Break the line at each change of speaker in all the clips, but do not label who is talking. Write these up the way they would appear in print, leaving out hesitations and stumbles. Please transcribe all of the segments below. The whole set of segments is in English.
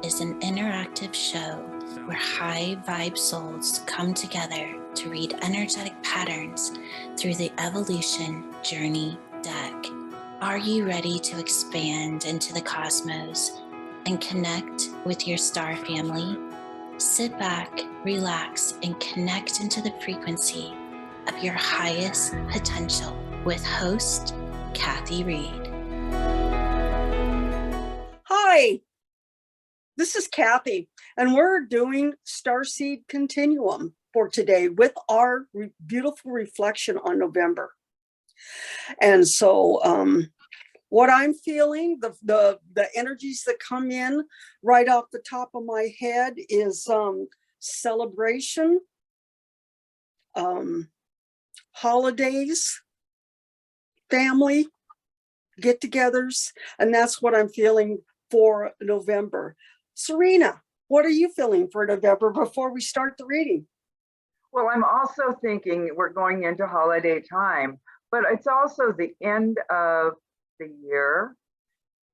is an interactive show where high vibe souls come together to read energetic patterns through the evolution journey deck. Are you ready to expand into the cosmos and connect with your star family? Sit back, relax, and connect into the frequency of your highest potential with host Kathy Reed.
Hi, this is Kathy, and we're doing StarSeed Continuum for today with our beautiful reflection on November. And so what I'm feeling, the energies that come in right off the top of my head is celebration, holidays, family, get-togethers, and that's what I'm feeling for November. Serena, what are you feeling for November before we start the reading?
Well, I'm also thinking we're going into holiday time, but it's also the end of the year.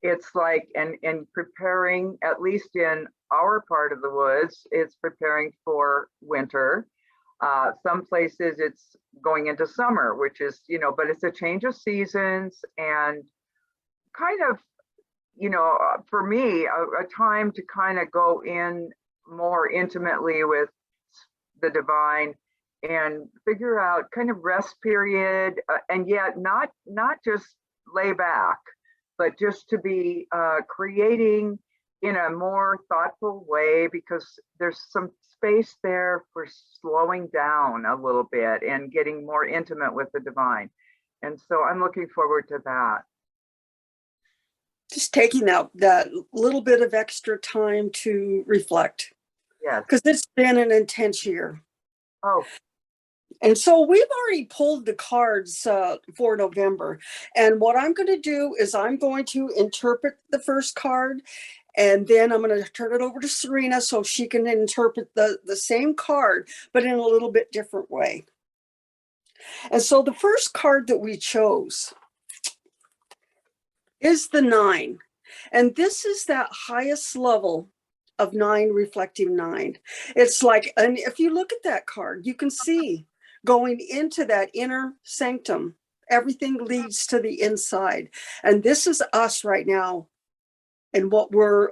It's like, and preparing, at least in our part of the woods, it's preparing for winter. Some places it's going into summer, which is, but it's a change of seasons and kind of, for me, a time to kind of go in more intimately with the divine and figure out kind of rest period, and yet not just lay back, but just to be creating in a more thoughtful way, because there's some space there for slowing down a little bit and getting more intimate with the divine. And so I'm looking forward to that.
Just taking that little bit of extra time to reflect.
Yes.
Because it's been an intense year.
Oh.
And so we've already pulled the cards for November. And what I'm going to do is I'm going to interpret the first card, and then I'm going to turn it over to Serena so she can interpret the same card, but in a little bit different way. And so the first card that we chose is the 9. And this is that highest level of 9, reflecting 9. It's like, and if you look at that card, you can see going into that inner sanctum, everything leads to the inside. And this is us right now and what we're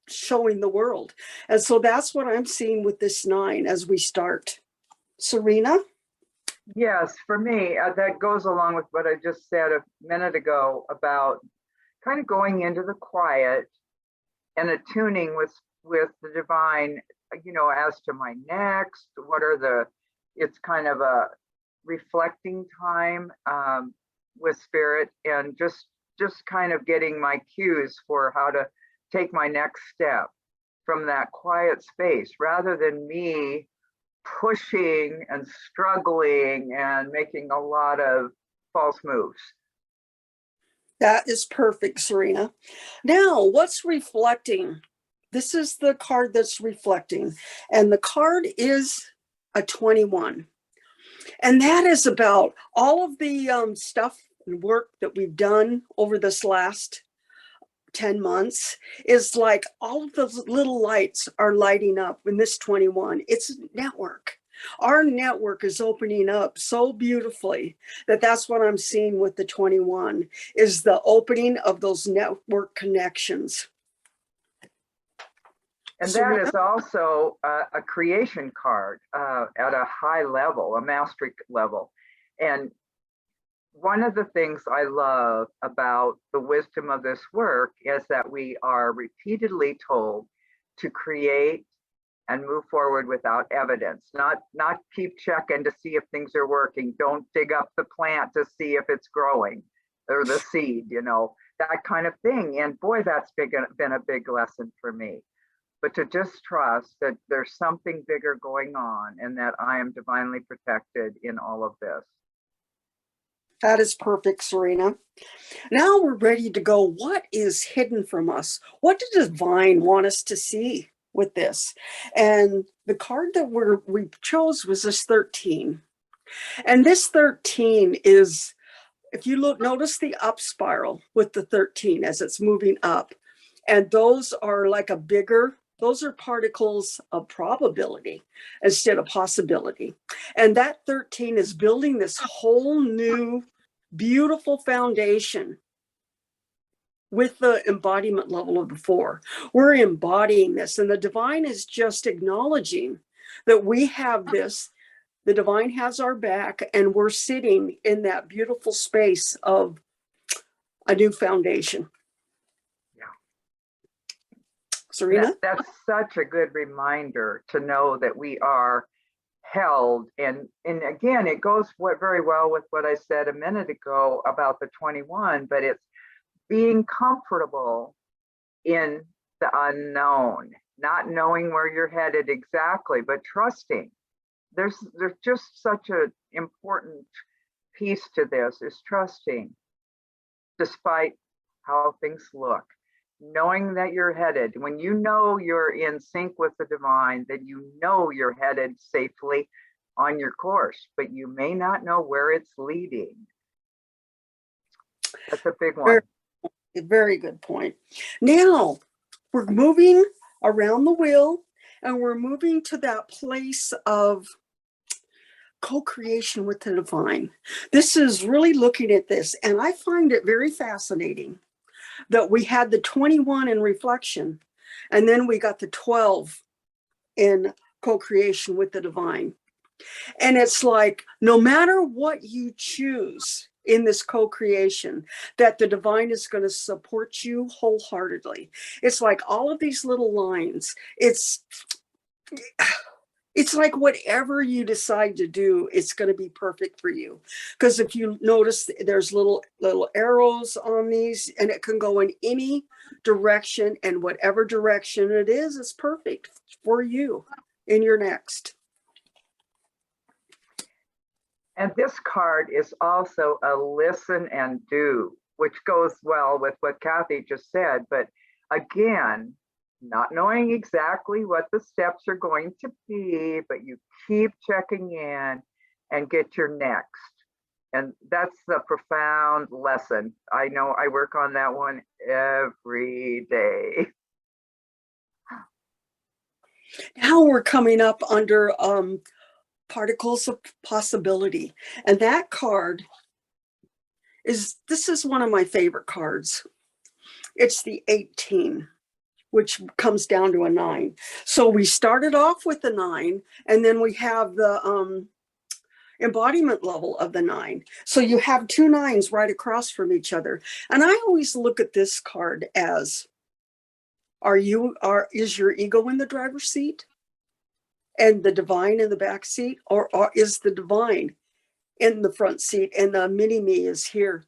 showing the world. And so that's what I'm seeing with this 9 as we start. Serena?
Yes, for me, that goes along with what I just said a minute ago about kind of going into the quiet and attuning with the divine, as to my next, it's kind of a reflecting time with spirit, and just kind of getting my cues for how to take my next step from that quiet space, rather than me pushing and struggling and making a lot of false moves.
That is perfect, Serena. Now, what's reflecting? This is the card that's reflecting, and the card is a 21. And that is about all of the stuff and work that we've done over this last 10 months. Is like all of those little lights are lighting up in this 21. It's a network. Our network is opening up so beautifully that's what I'm seeing with the 21, is the opening of those network connections.
And that is also a creation card at a high level, a mastery level. And one of the things I love about the wisdom of this work is that we are repeatedly told to create and move forward without evidence, not keep checking to see if things are working. Don't dig up the plant to see if it's growing, or the seed, that kind of thing. And boy, that's been a big lesson for me. But to just trust that there's something bigger going on, and that I am divinely protected in all of this.
That is perfect, Serena. Now we're ready to go. What is hidden from us? What does divine want us to see with this? And the card that we chose was this 13. And this 13 is if you look, notice the up spiral with the 13 as it's moving up. And those are like those are particles of probability instead of possibility. And that 13 is building this whole new beautiful foundation with the embodiment level of the 4. We're embodying this, and the divine is just acknowledging that we have this. The divine has our back, and we're sitting in that beautiful space of a new foundation. Yeah. Serena?
That's such a good reminder to know that we are held. And again, it goes very well with what I said a minute ago about the 21, but it's being comfortable in the unknown, not knowing where you're headed exactly, but trusting. There's just such an important piece to this, is trusting despite how things look, knowing that you're headed. When you know you're in sync with the divine, then you know you're headed safely on your course, but you may not know where it's leading. That's a big one.
Very good point. Now we're moving around the wheel, and we're moving to that place of co-creation with the divine. This is really looking at this, and I find it very fascinating that we had the 21 in reflection, and then we got the 12 in co-creation with the divine. And it's like, no matter what you choose in this co-creation, that the divine is going to support you wholeheartedly. It's like all of these little lines. It's like whatever you decide to do, it's going to be perfect for you. Because if you notice, there's little arrows on these, and it can go in any direction, and whatever direction it is, it's perfect for you in your next.
And this card is also a listen and do, which goes well with what Kathy just said. But again, not knowing exactly what the steps are going to be, but you keep checking in and get your next. And that's the profound lesson. I know I work on that one every day.
Now we're coming up under particles of possibility. And that card this is one of my favorite cards. It's the 18, which comes down to a 9. So we started off with the 9, and then we have the embodiment level of the 9. So you have 2 9s right across from each other. And I always look at this card as, is your ego in the driver's seat and the divine in the back seat, or is the divine in the front seat and the mini-me is here,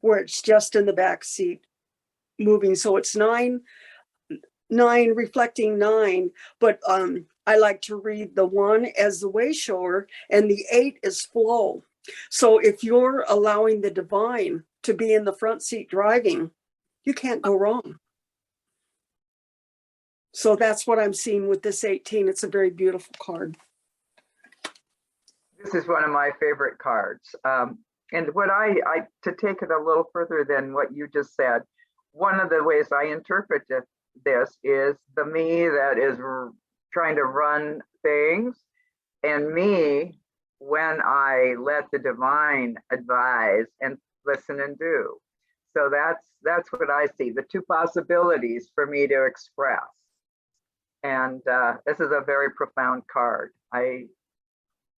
where it's just in the back seat moving? So it's 9 reflecting 9, but I like to read the 1 as the way shower, and the 8 is flow. So if you're allowing the divine to be in the front seat driving, you can't go wrong. So that's what I'm seeing with this 18. It's a very beautiful card.
This is one of my favorite cards. And what to take it a little further than what you just said, one of the ways I interpret this is the me that is trying to run things, and me when I let the divine advise and listen and do. So that's what I see, the 2 possibilities for me to express. And this is a very profound card. I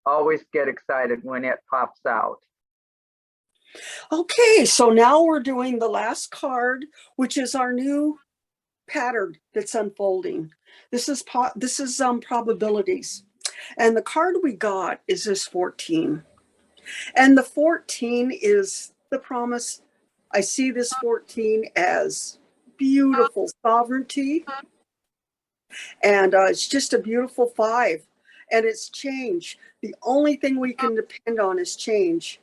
always get excited when it pops out.
Okay, so now we're doing the last card, which is our new pattern that's unfolding. This is probabilities. And the card we got is this 14. And the 14 is the promise. I see this 14 as beautiful sovereignty. And it's just a beautiful 5. And it's change. The only thing we can depend on is change.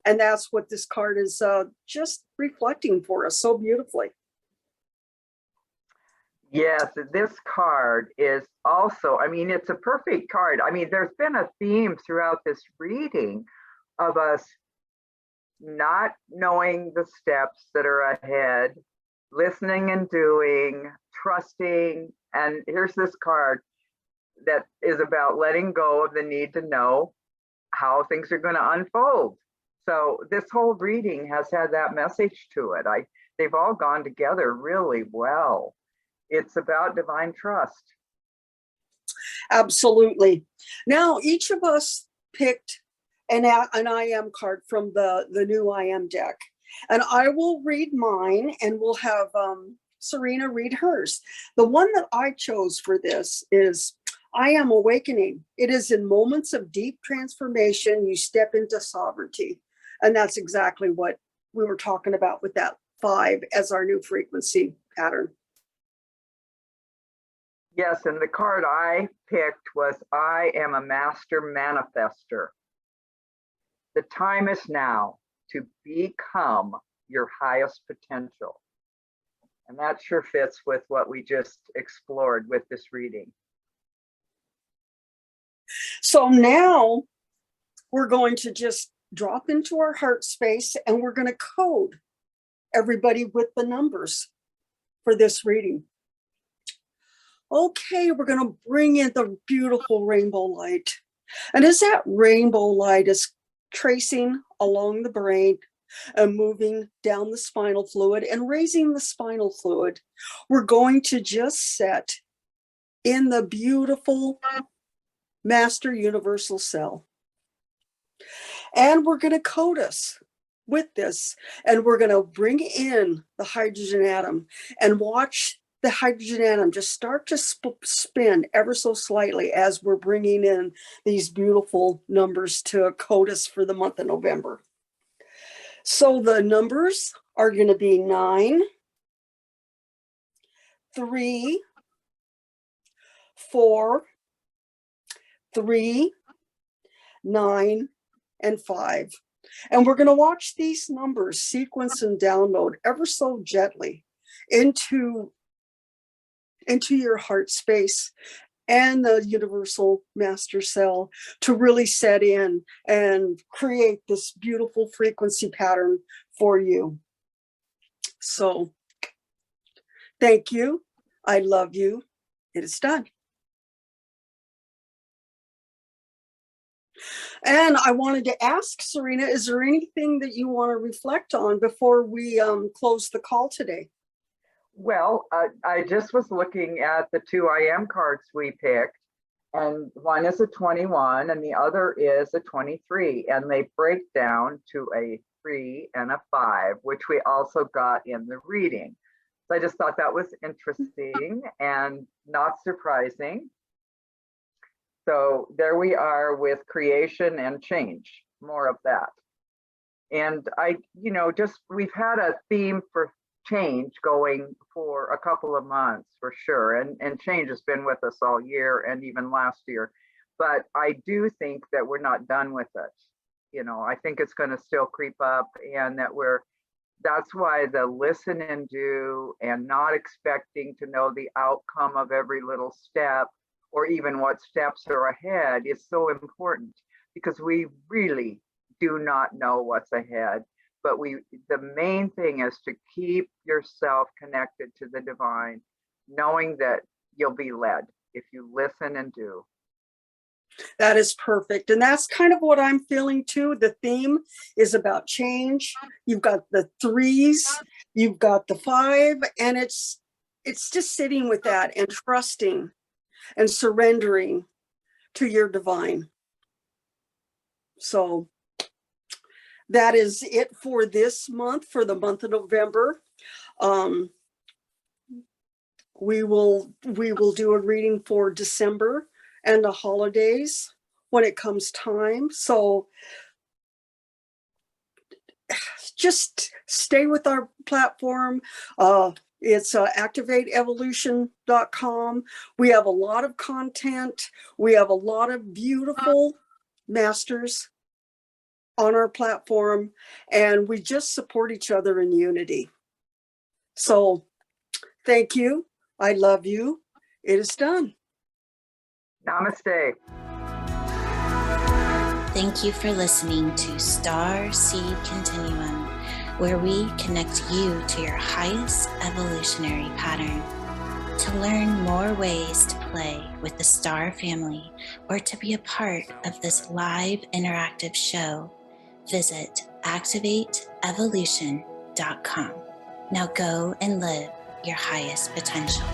And that's what this card is just reflecting for us so beautifully.
Yes, this card is also, I mean, it's a perfect card. I mean, there's been a theme throughout this reading of us not knowing the steps that are ahead, listening and doing, trusting. And here's this card that is about letting go of the need to know how things are going to unfold. So this whole reading has had that message to it. They've all gone together really well. It's about divine trust.
Absolutely. Now, each of us picked an I am card from the new I am deck. And I will read mine and we'll have Serena read hers. The one that I chose for this is I am awakening. It is in moments of deep transformation, you step into sovereignty. And that's exactly what we were talking about with that 5 as our new frequency pattern.
Yes, and the card I picked was I am a master manifester. The time is now to become your highest potential. And that sure fits with what we just explored with this reading.
So now we're going to just drop into our heart space and we're going to code everybody with the numbers for this reading. Okay, we're going to bring in the beautiful rainbow light. And as that rainbow light is tracing along the brain and moving down the spinal fluid and raising the spinal fluid, we're going to just set in the beautiful master universal cell. And we're going to code us with this. And we're going to bring in the hydrogen atom and watch the hydrogen atom just start to spin ever so slightly as we're bringing in these beautiful numbers to code us for the month of November. So the numbers are going to be 9, 3, 4, 3, 9, and 5. And we're going to watch these numbers sequence and download ever so gently into your heart space and the universal master cell to really set in and create this beautiful frequency pattern for you. So thank you. I love you. It is done. And I wanted to ask Serena, is there anything that you want to reflect on before we close the call today?
Well, I just was looking at the 2 I am cards we picked, and one is a 21 and the other is a 23, and they break down to a 3 and a 5, which we also got in the reading. So I just thought that was interesting and not surprising. So there we are with creation and change, more of that. And we've had a theme for change going for a couple of months for sure. And change has been with us all year and even last year. But I do think that we're not done with it. I think it's going to still creep up, and that's why the listen and do and not expecting to know the outcome of every little step or even what steps are ahead is so important, because we really do not know what's ahead. But the main thing is to keep yourself connected to the divine, knowing that you'll be led if you listen and do.
That is perfect. And that's kind of what I'm feeling too. The theme is about change. You've got the 3s, you've got the 5, and it's just sitting with that and trusting and surrendering to your divine. So that is it for this month, for the month of November. We will do a reading for December and the holidays when it comes time. So just stay with our platform. It's activateevolution.com. We have a lot of content. We have a lot of beautiful masters on our platform, and we just support each other in unity. So thank you. I love you. It is done.
Namaste.
Thank you for listening to StarSeed Continuum, where we connect you to your highest evolutionary pattern. To learn more ways to play with the Star family or to be a part of this live interactive show, visit activateevolution.com. Now go and live your highest potential.